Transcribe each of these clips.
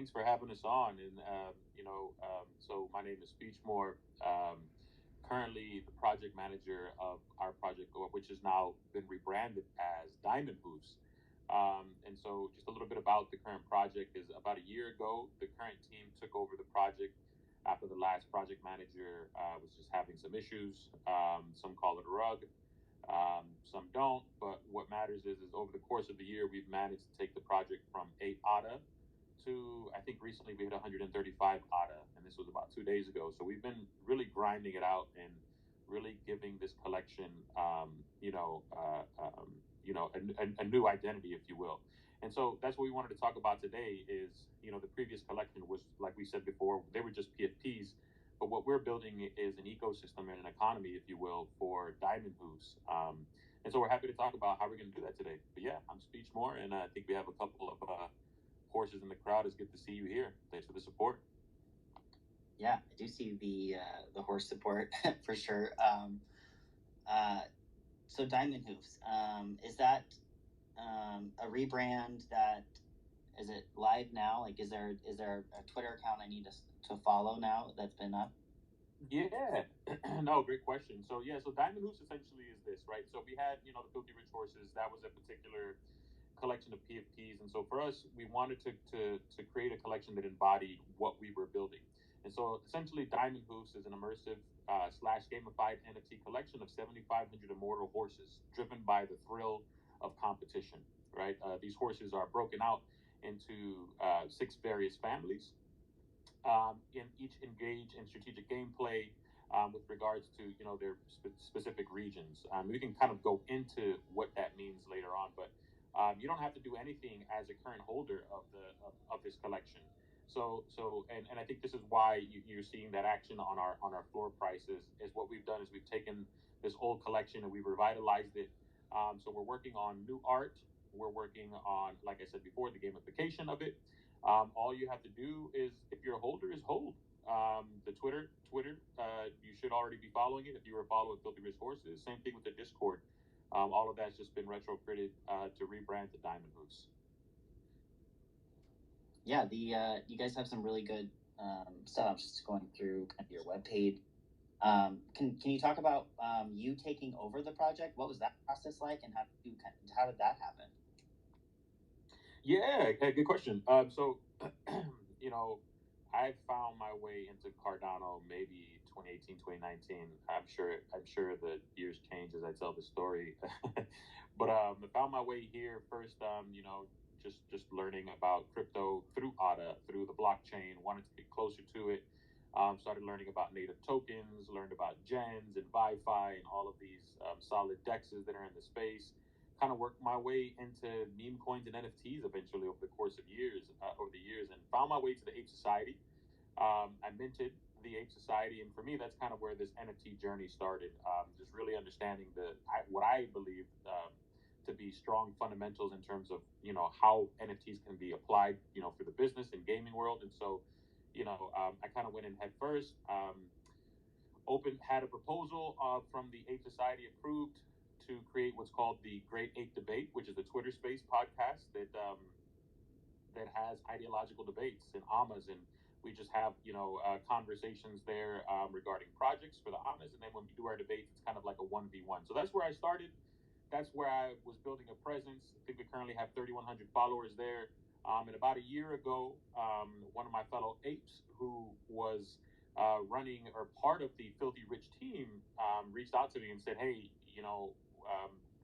Thanks for having us on. And so my name is Speechmore. Currently the project manager of our project, which has now been rebranded as DiamondHooves. And so, just a little bit about the current project is about a year ago, the current team took over the project after the last project manager was just having some issues. Some call it a rug, some don't. But what matters is over the course of the year, we've managed to take the project from 8 ADA to, I think recently we hit 135 ADA, and this was about 2 days ago. So we've been really grinding it out and really giving this collection, a new identity, if you will. And so that's what we wanted to talk about today. Is the previous collection was, like we said before, they were just PFPs, but what we're building is an ecosystem and an economy, if you will, for Diamond Hooves. And so we're happy to talk about how we're going to do that today. But yeah, I'm Speech Moore, and I think we have a couple of horses in the crowd. It's good to see you here. Thanks for the support. Yeah, I do see the horse support for sure. So Diamond Hooves, is that a rebrand? That is it live now? Like, is there a Twitter account I need to follow now that's been up? Yeah, no, great question. So yeah, so Diamond Hooves essentially is this, right? So we had the Filthy Rich Horses. That was a particular collection of PFPs, and so for us, we wanted to create a collection that embodied what we were building. And so essentially, Diamond Hooves is an immersive slash gamified NFT collection of 7,500 immortal horses, driven by the thrill of competition. Right? These horses are broken out into 6 various families. In each engage in strategic gameplay with regards to their specific regions. We can kind of go into what that means later on, but you don't have to do anything as a current holder of this collection. And I think this is why you're seeing that action on our floor prices. Is what we've done is we've taken this old collection and we've revitalized it. So we're working on new art. We're working on, like I said before, the gamification of it. All you have to do is, if you're a holder, is hold. The Twitter, you should already be following it if you were following Filthy Rich Horses. Same thing with the Discord. All of that's just been retrofitted to rebrand to Diamond Hooves. Yeah, you guys have some really good stuff. Just going through kind of your webpage. Can you talk about you taking over the project? What was that process like, and how did that happen? Yeah, good question. So, I found my way into Cardano maybe 2018, 2019. I'm sure the years change as I tell the story. But I found my way here first. Just learning about crypto through ADA, through the blockchain. Wanted to get closer to it. Started learning about native tokens. Learned about gens and Wi-Fi and all of these solid dexes that are in the space. Kind of worked my way into meme coins and NFTs eventually over the course of over the years, and found my way to the Ape Society. I minted the Ape Society, and for me, that's kind of where this NFT journey started. Just really understanding what I believe to be strong fundamentals in terms of how NFTs can be applied for the business and gaming world. And so I kind of went in head first. Had a proposal from the Ape Society approved to create what's called the Great Ape Debate, which is a Twitter Space podcast that has ideological debates and AMAs, and we just have conversations there regarding projects for the AMAs, and then when we do our debates, it's kind of like a 1v1. So that's where I started. That's where I was building a presence. I think we currently have 3,100 followers there. And about a year ago, one of my fellow apes who was running or part of the Filthy Rich team reached out to me and said, "Hey,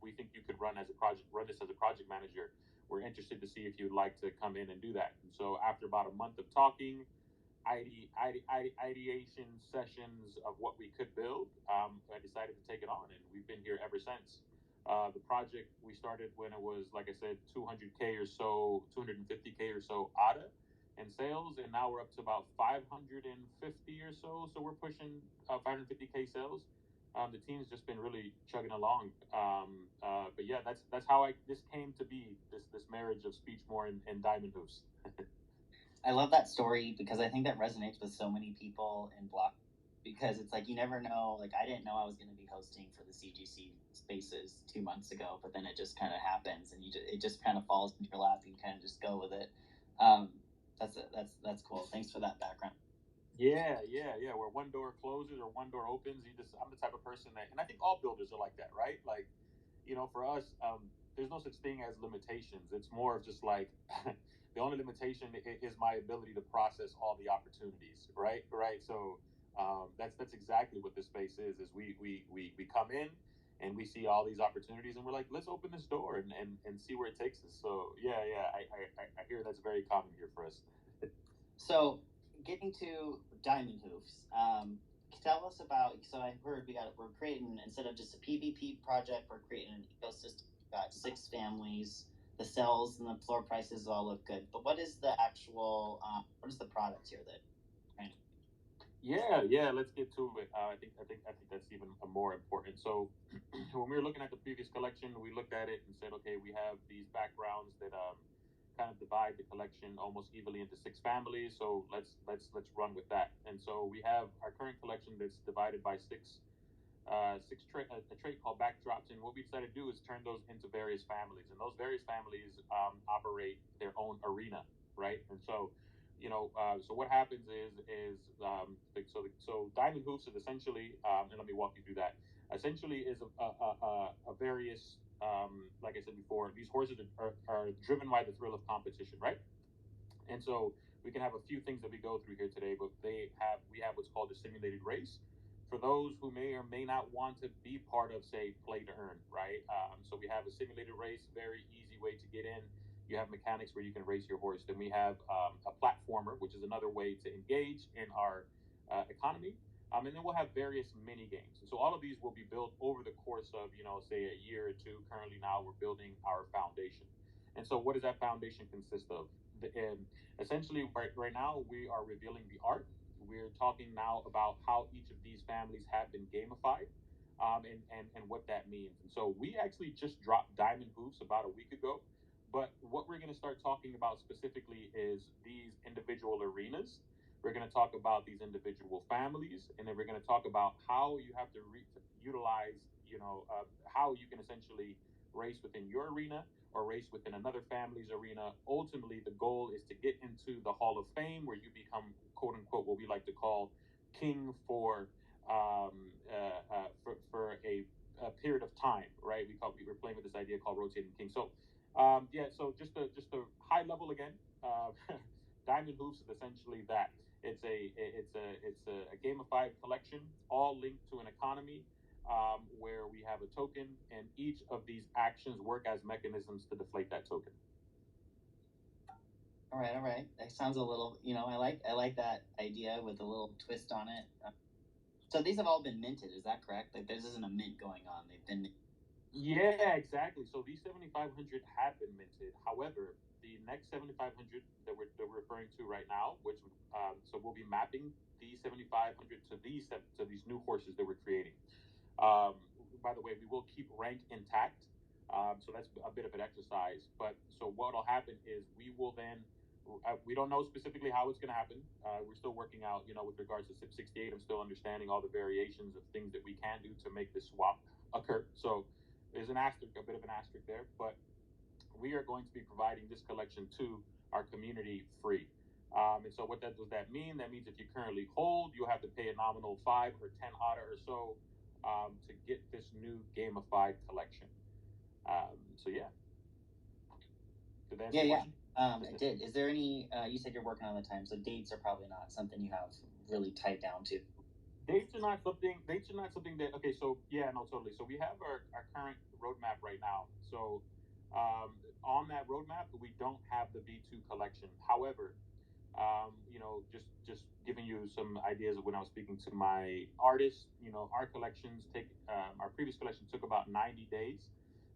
we think you could run this as a project manager. We're interested to see if you'd like to come in and do that." And so after about a month of talking, ideation sessions of what we could build, I decided to take it on, and we've been here ever since. The project we started when it was, like I said, 200K or so, 250K or so ADA and sales, and now we're up to about 550 or so. So we're pushing 550K sales. The team's just been really chugging along. But yeah, that's how this came to be, this marriage of Speechmore and Diamond Hooves. I love that story because I think that resonates with so many people in block, because it's like you never know. Like, I didn't know I was going to be hosting for the CGC spaces 2 months ago, but then it just kind of happens, and it just kind of falls into your lap. You kind of just go with it. That's cool. Thanks for that background. Yeah, where one door closes or one door opens, I'm the type of person that, and I think all builders are like that, right? Like, for us, there's no such thing as limitations. It's more of just like the only limitation is my ability to process all the opportunities, right? Right. So that's exactly what this space is. Is we come in and we see all these opportunities and we're like, let's open this door and see where it takes us. So I hear that's very common here for us. So getting to DiamondHooves, tell us about. So I heard we're creating, instead of just a PvP project, we're creating an ecosystem. We've got 6 families. The cells and the floor prices all look good. But what is the actual? What is the product here that? Yeah. Let's get to it. I think that's even more important. So when we were looking at the previous collection, we looked at it and said, okay, we have these backgrounds that kind of divide the collection almost evenly into 6 families. So let's run with that. And so we have our current collection that's divided by a trait called backdrops. And what we decided to do is turn those into various families, and those various families operate their own arena, right? And so so what happens so DiamondHooves is essentially, and let me walk you through that. Essentially, is a various, like I said before, these horses are driven by the thrill of competition, right? And so we can have a few things that we go through here today, but we have what's called a simulated race for those who may or may not want to be part of, say, play to earn, right? So we have a simulated race, very easy way to get in. You have mechanics where you can race your horse. Then we have a platformer, which is another way to engage in our economy. And then we'll have various mini games. And so all of these will be built over the course of, say a year or two. Currently now we're building our foundation. And so what does that foundation consist of? Essentially, right now we are revealing the art. We're talking now about how each of these families have been gamified, and what that means. And so we actually just dropped DiamondHooves about a week ago. But what we're going to start talking about specifically is these individual arenas. We're going to talk about these individual families, and then we're going to talk about how you have to utilize, how you can essentially race within your arena or race within another family's arena. Ultimately, the goal is to get into the Hall of Fame, where you become, quote unquote, what we like to call king for a period of time, right? We're playing with this idea called rotating king. So so just a high level again. Uh, DiamondHooves is essentially that. It's a gamified collection, all linked to an economy, where we have a token, and each of these actions work as mechanisms to deflate that token. All right. That sounds a little, I like that idea with a little twist on it. So these have all been minted, is that correct? Like, this isn't a mint going on. They've been. Yeah, exactly. So these 7,500 have been minted. However, the next 7,500 that we're referring to right now, which so we'll be mapping these 7,500 to these new horses that we're creating. By the way, we will keep rank intact. So that's a bit of an exercise. But so what'll happen is we will then. We don't know specifically how it's going to happen. We're still working out, with regards to SIP 68. I'm still understanding all the variations of things that we can do to make this swap occur. So there's a bit of an asterisk there, but we are going to be providing this collection to our community free. And so what does that mean? That means if you currently hold, you'll have to pay a nominal 5 or 10 ADA or so to get this new gamified collection. So yeah. Did that answer the question? It did. Is there any? You said you're working on the time, so dates are probably not something you have really tied down to. Dates are not something. That. Okay, so yeah, no, totally. So we have our current roadmap right now. So on that roadmap, we don't have the V2 collection. However, just giving you some ideas of when I was speaking to my artists. Our collections our previous collection took about 90 days.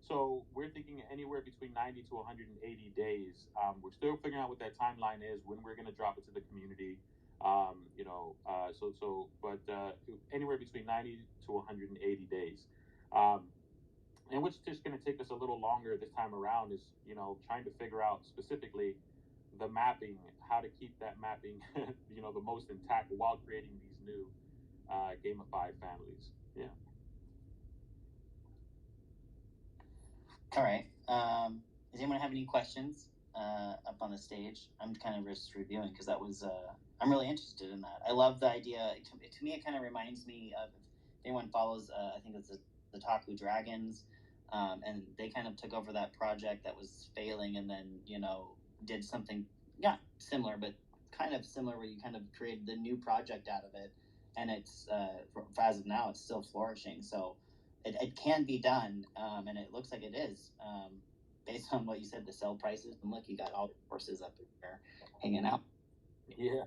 So we're thinking anywhere between 90 to 180 days. We're still figuring out what that timeline is, when we're going to drop it to the community. But anywhere between 90 to 180 days. And what's just going to take us a little longer this time around is, trying to figure out specifically the mapping, how to keep that mapping, the most intact while creating these new gamified families. Yeah. All right. Does anyone have any questions? up on the stage. I'm kind of just reviewing because that was I'm really interested in that. I love the idea. To me, it kind of reminds me of, if anyone follows, I think it's the Taku Dragons, and they kind of took over that project that was failing, and then did something not similar, but kind of similar, where you kind of created the new project out of it, and it's as of now, it's still flourishing. So it can be done, and it looks like it is. Based on what you said, the sell prices, and look, you got all the horses up there hanging out. Yeah.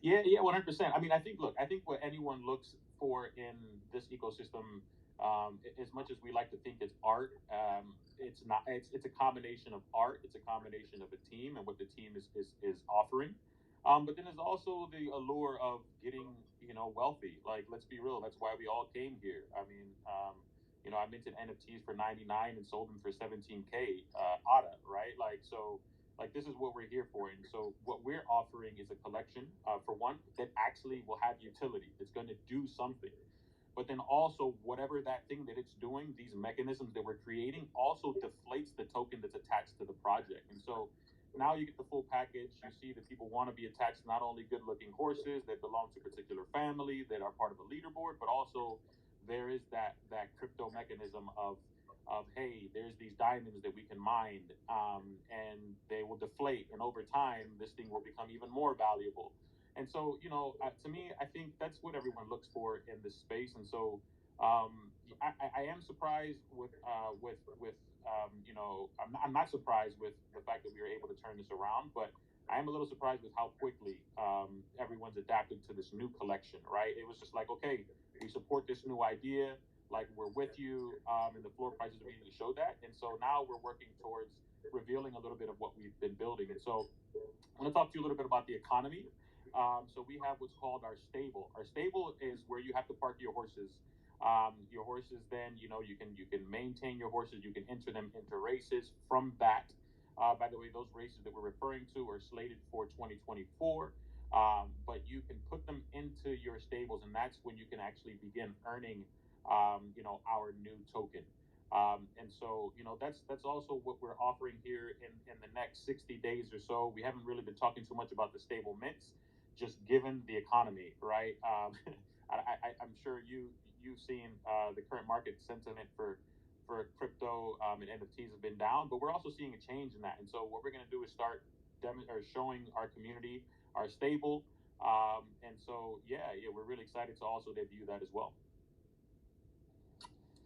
Yeah, 100%. I mean, I think what anyone looks for in this ecosystem, as much as we like to think it's art, it's not. It's a combination of art. It's a combination of a team and what the team is offering. But then there's also the allure of getting wealthy. Like, let's be real. That's why we all came here. I mean, I minted NFTs for 99 and sold them for 17K ADA, right? Like, so like, this is what we're here for. And so what we're offering is a collection, for one, that actually will have utility. It's going to do something. But then also, whatever that thing that it's doing, these mechanisms that we're creating also deflates the token that's attached to the project. And so now you get the full package. You see that people want to be attached to not only good looking horses that belong to a particular family that are part of a leaderboard, but also there is that crypto mechanism of, hey, there's these diamonds that we can mine, and they will deflate, and over time this thing will become even more valuable. And so, to me, I think that's what everyone looks for in this space. And so, I am surprised I'm not surprised with the fact that we were able to turn this around, but I am a little surprised with how quickly everyone's adapted to this new collection. Right? It was just like, okay, we support this new idea. Like, we're with you, and the floor prices immediately showed that. And so now we're working towards revealing a little bit of what we've been building. And so I'm going to talk to you a little bit about the economy. So we have what's called our stable. Our stable is where you have to park your horses. Your horses, then you can maintain your horses. You can enter them into races from that. By the way, those races that we're referring to are slated for 2024. But you can put them into your stables, and that's when you can actually begin earning, our new token. And so, that's also what we're offering here in the next 60 days or so. We haven't really been talking too much about the stable mints, just given the economy, right? I'm sure you've seen the current market sentiment for crypto, and NFTs have been down, but we're also seeing a change in that. And so what we're going to do is start showing our community our stable. And so, yeah, we're really excited to also debut that as well.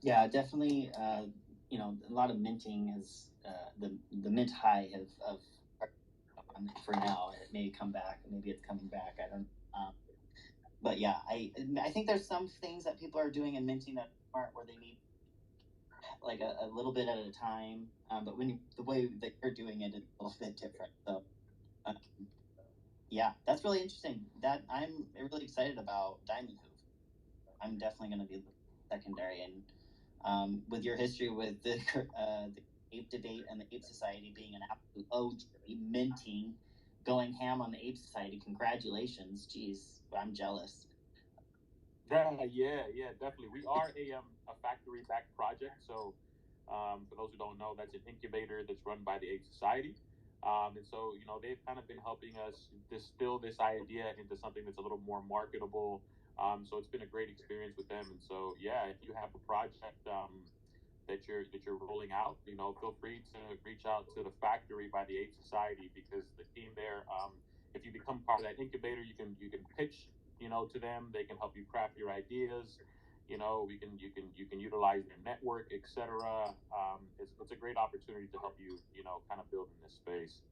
Yeah, definitely. A lot of minting has the mint high of for now. It may come back. Maybe it's coming back. I don't. But yeah, I think there's some things that people are doing in minting that aren't, where they need like a little bit at a time. But the way that you're doing it is a little bit different. So yeah, that's really interesting. That I'm really excited about DiamondHooves. I'm definitely going to be secondary, and with your history with the ape debate and the ape society being an absolute OG, minting, going ham on the ape society. Congratulations. Jeez, I'm jealous. Yeah, definitely. We are a factory backed project. So, for those who don't know, that's an incubator that's run by the Ape Society. And so, they've kind of been helping us distill this idea into something that's a little more marketable. So it's been a great experience with them. And so, yeah, if you have a project, that you're rolling out, feel free to reach out to the factory by the Ape Society, because the team there, if you become part of that incubator, you can pitch, to them. They can help you craft your ideas. You can utilize their network, etc. It's a great opportunity to help you, kind of build in this space.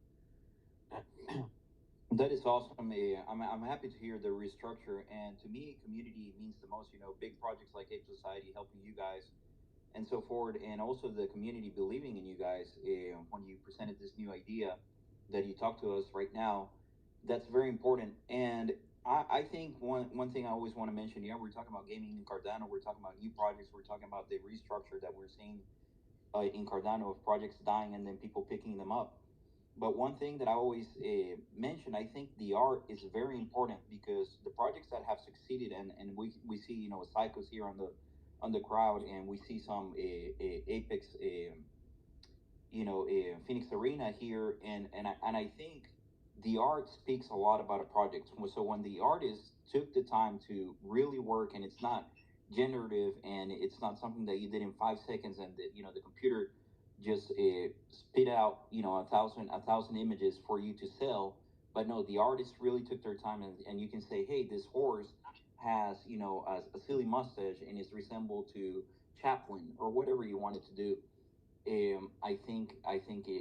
That is awesome. I'm happy to hear the restructure. And to me, community means the most. Big projects like Ape Society helping you guys and so forward, and also the community believing in you guys when you presented this new idea that you talked to us right now. That's very important. And I think one thing I always want to mention, we're talking about gaming in Cardano, we're talking about new projects, we're talking about the restructure that we're seeing in Cardano of projects dying and then people picking them up. But one thing that I always mention, I think the art is very important, because the projects that have succeeded, and we see, Psychos here on the crowd, and we see some Apex, Phoenix Arena here, and I think the art speaks a lot about a project. So when the artist took the time to really work, and it's not generative, and it's not something that you did in 5 seconds, and the computer just spit out a thousand images for you to sell. But no, the artist really took their time, and you can say, hey, this horse has a silly mustache and is resembled to Chaplin or whatever you wanted to do. I think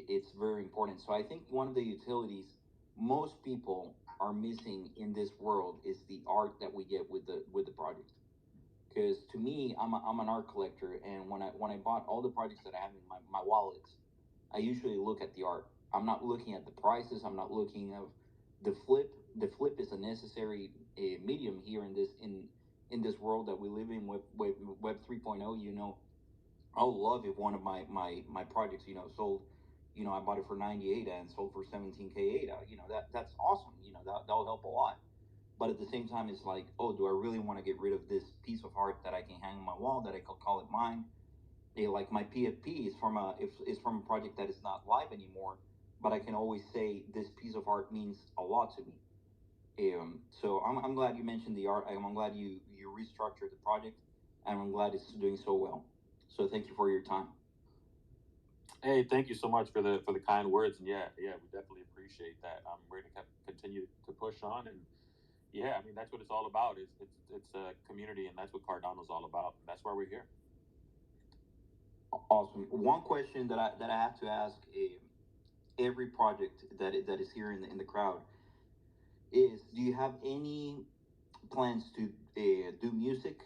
it's very important. So I think one of the utilities most people are missing in this world is the art that we get with the project. Because to me, I'm an art collector, and when I bought all the projects that I have in my wallets, I usually look at the art. I'm not looking at the prices. I'm not looking at the flip. The flip is a necessary medium here in this world that we live in with Web 3.0. I would love if one of my projects, sold. I bought it for 98 and sold for 17K 8. That's awesome. That'll help a lot. But at the same time, it's like, oh, do I really want to get rid of this piece of art that I can hang on my wall, that I could call it mine? Like my PFP is from a project that is not live anymore, but I can always say this piece of art means a lot to me. So I'm glad you mentioned the art. I'm glad you restructured the project, and I'm glad it's doing so well. So thank you for your time. Hey, thank you so much for the kind words, and yeah, we definitely appreciate that. We're gonna continue to push on, and yeah, I mean that's what it's all about. It's a community, and that's what Cardano's all about. That's why we're here. Awesome. One question that I have to ask every project that is here in the crowd is: do you have any plans to do music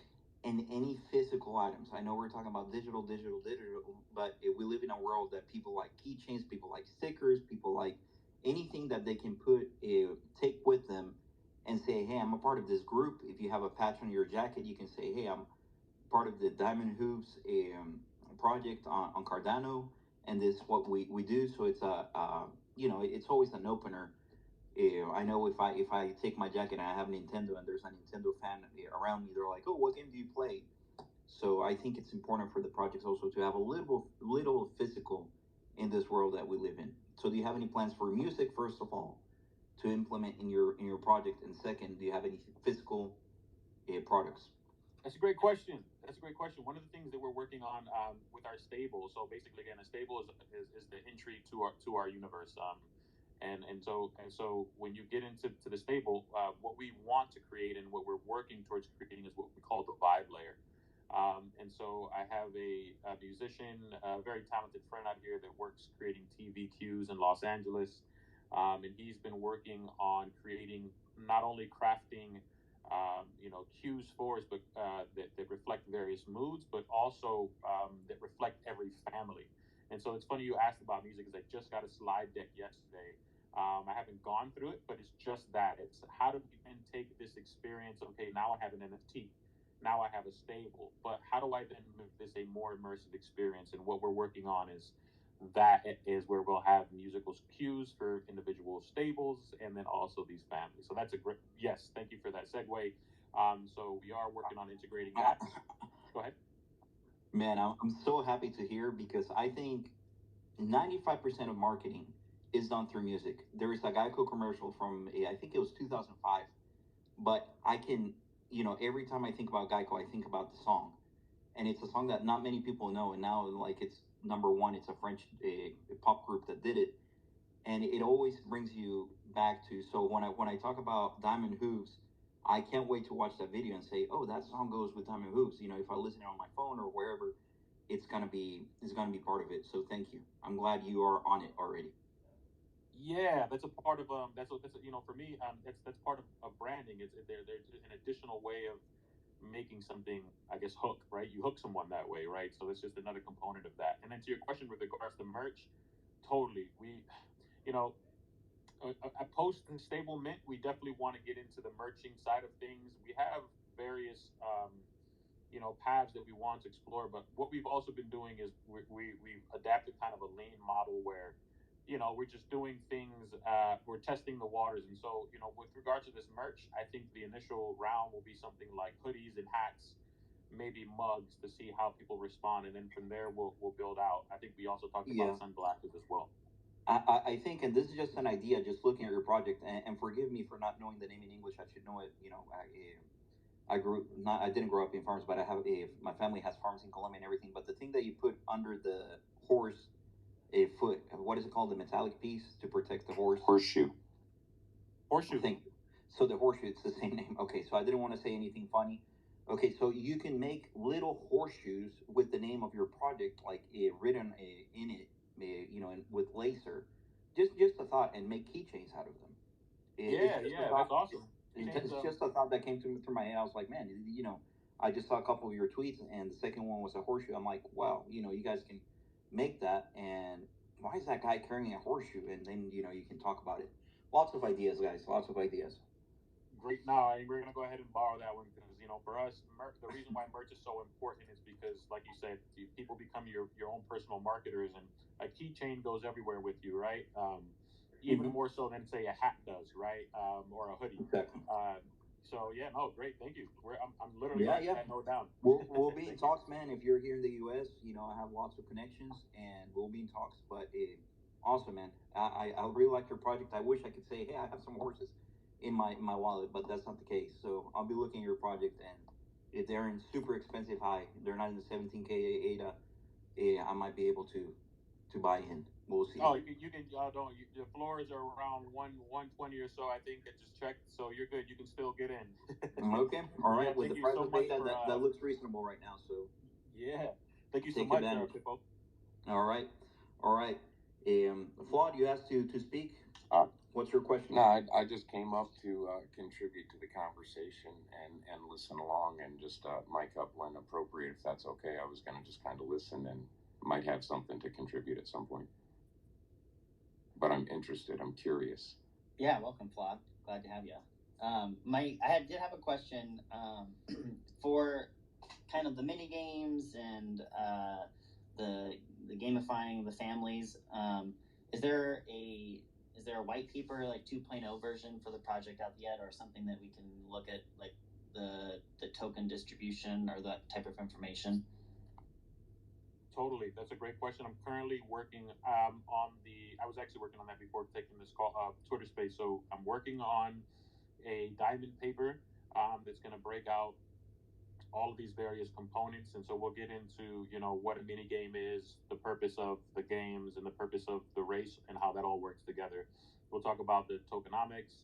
and any physical items? I know we're talking about digital, but we live in a world that people like keychains, people like stickers, people like anything that they can take with them and say, hey, I'm a part of this group. If you have a patch on your jacket, you can say, hey, I'm part of the DiamondHooves project on Cardano, and this is what we do. So it's it's always an opener. I know if I take my jacket and I have Nintendo and there's a Nintendo fan around me, they're like, "Oh, what game do you play?" So I think it's important for the projects also to have a little physical in this world that we live in. So do you have any plans for music, first of all, to implement in your project, and second, do you have any physical products? That's a great question. That's a great question. One of the things that we're working on with our stable. So basically, again, a stable is the entry to our universe. And so when you get into the stable, what we want to create and what we're working towards creating is what we call the vibe layer. And so I have a musician, a very talented friend out here that works creating TV cues in Los Angeles, and he's been working on creating not only crafting cues for us, but that reflect various moods, but also that reflect every family. And so it's funny you asked about music because I just got a slide deck yesterday. I haven't gone through it, but it's just that. It's how do we then take this experience? Okay, now I have an NFT. Now I have a stable, but how do I then make this a more immersive experience? And what we're working on is where we'll have musical cues for individual stables and then also these families. So that's a great, yes, thank you for that segue. So we are working on integrating that. Go ahead. Man, I'm so happy to hear, because I think 95% of marketing is done through music. There is a Geico commercial from, I think it was 2005, but I can, every time I think about Geico, I think about the song. And it's a song that not many people know. And now, like, it's number one, it's a French pop group that did it. And it always brings you back to, so when I talk about Diamond Hooves, I can't wait to watch that video and say, oh, that song goes with Diamond Hooves. If I listen on my phone or wherever, it's gonna be part of it. So thank you. I'm glad you are on it already. Yeah, that's a part of for me that's part of branding. There's an additional way of making something, I guess, hook, right? You hook someone that way, right? So that's just another component of that. And then to your question with regards to merch, totally. You know, a post stable mint, we definitely want to get into the merching side of things. We have various, paths that we want to explore. But what we've also been doing is we've adapted kind of a lean model where, we're just doing things, we're testing the waters. And so, with regards to this merch, I think the initial round will be something like hoodies and hats, maybe mugs to see how people respond, and then from there we'll build out. I think we also talked Yeah. about sunglasses as well. I think, and this is just an idea, just looking at your project, and forgive me for not knowing the name in English. I should know it. I grew not I didn't grow up in farms, but I have a my family has farms in Colombia and everything. But the thing that you put under the horse, a foot, what is it called? The metallic piece to protect the horse. Horseshoe. Horseshoe. Thank you. So the horseshoe, it's the same name. Okay, so I didn't want to say anything funny. Okay, so you can make little horseshoes with the name of your project, like written in it, with laser. Just a thought, and make keychains out of them. Yeah, that's awesome. It's just a thought that came through my head. I was like, man, I just saw a couple of your tweets, and the second one was a horseshoe. I'm like, wow, you guys can make that. And why is that guy carrying a horseshoe? And then you can talk about it. Lots of ideas, guys. Lots of ideas. Great. Now we're gonna go ahead and borrow that one because for us, the reason why merch is so important is because, like you said, people become your own personal marketers, and a keychain goes everywhere with you, right? Even more so than say a hat does, right? Or a hoodie. Exactly. So yeah, no, great, thank you. I'm literally writing that note down. We'll be in talks, man. If you're here in the U.S., I have lots of connections, and we'll be in talks. But awesome, man. I really like your project. I wish I could say, hey, I have some horses in my wallet, but that's not the case. So I'll be looking at your project, and if they're in super expensive high, they're not in the 17K ADA, I might be able to buy in. We'll see. Oh, you can don't. The floors are around 120 or so. I think I just checked, so you're good. You can still get in. Okay, all right. Yeah, With the thank you price so of much beta, for, that looks reasonable right now. So yeah, thank you so take much, advantage. Pippo. All right, all right. Flawed, you asked to speak. What's your question? No, I just came up to contribute to the conversation and listen along and just mic up when appropriate, if that's okay. I was going to just kind of listen and might have something to contribute at some point. But I'm interested. I'm curious. Yeah, welcome, Flawed. Glad to have you. I did have a question for kind of the mini games and the gamifying the families. Is there a white paper like 2.0 version for the project out yet, or something that we can look at, like the token distribution or that type of information? Totally, that's a great question. I'm currently working on the. I was actually working on that before taking this call, Twitter space. So I'm working on a diamond paper that's going to break out all of these various components, and so we'll get into what a mini game is, the purpose of the games, and the purpose of the race, and how that all works together. We'll talk about the tokenomics,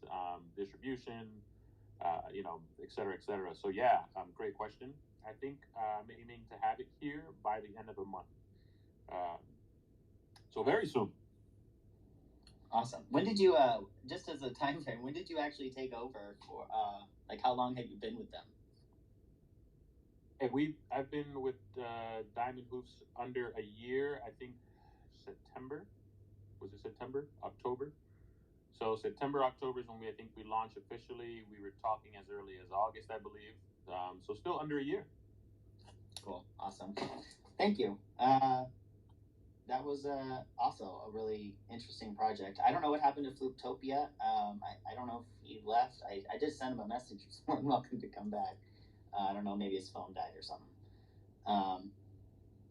distribution, et cetera, et cetera. So yeah, great question. I think I'm aiming to have it here by the end of the month. So very soon. Awesome. When did you, just as a time frame, when did you actually take over for, like, how long have you been with them? Hey, I've been with DiamondHooves under a year. I think September. Was it September? October? So September, October is when I think we launched officially. We were talking as early as August, I believe. So still under a year. Cool. Awesome. Thank you. That was also a really interesting project. I don't know what happened to Flooptopia. I don't know if he left. I did send him a message. He's more than welcome to come back. I don't know. Maybe his phone died or something.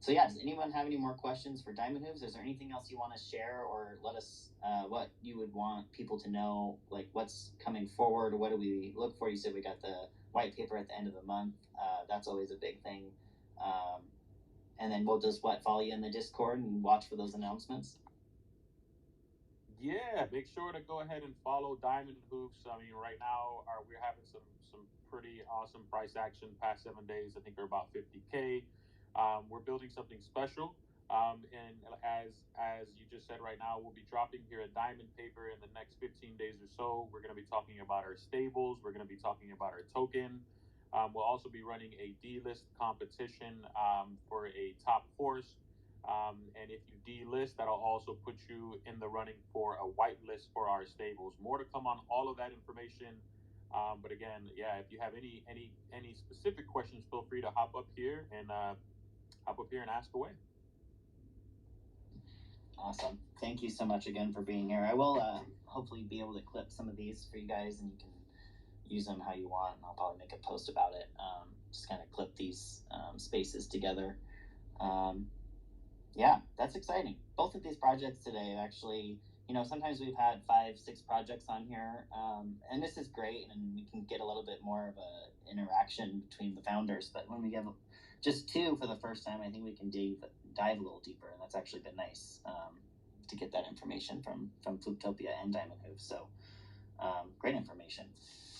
So yeah, does anyone have any more questions for DiamondHooves? Is there anything else you want to share, or let us what you would want people to know, like what's coming forward? What do we look for? You said we got the white paper at the end of the month. That's always a big thing. And then we'll just follow you in the Discord and watch for those announcements. Yeah, make sure to go ahead and follow DiamondHooves. I mean, right now we're having some pretty awesome price action. Past 7 days, I think, are about 50K. We're building something special, and as you just said, right now we'll be dropping here a diamond paper in the next 15 days or so. We're going to be talking about our stables. We're going to be talking about our token. We'll also be running a D-list competition for a top horse. And if you delist, that'll also put you in the running for a whitelist for our stables. More to come on all of that information. But again, yeah, if you have any specific questions, feel free to hop up here and ask away. Awesome. Thank you so much again for being here. I will hopefully be able to clip some of these for you guys, and you can use them how you want, and I'll probably make a post about it. Just kind of clip these spaces together. Yeah, that's exciting. Both of these projects today actually, sometimes we've had 5, 6 projects on here, and this is great, and we can get a little bit more of a interaction between the founders. But when we have just 2 for the first time, I think we can dive a little deeper, and that's actually been nice to get that information from Flutopia and DiamondHooves. So great information.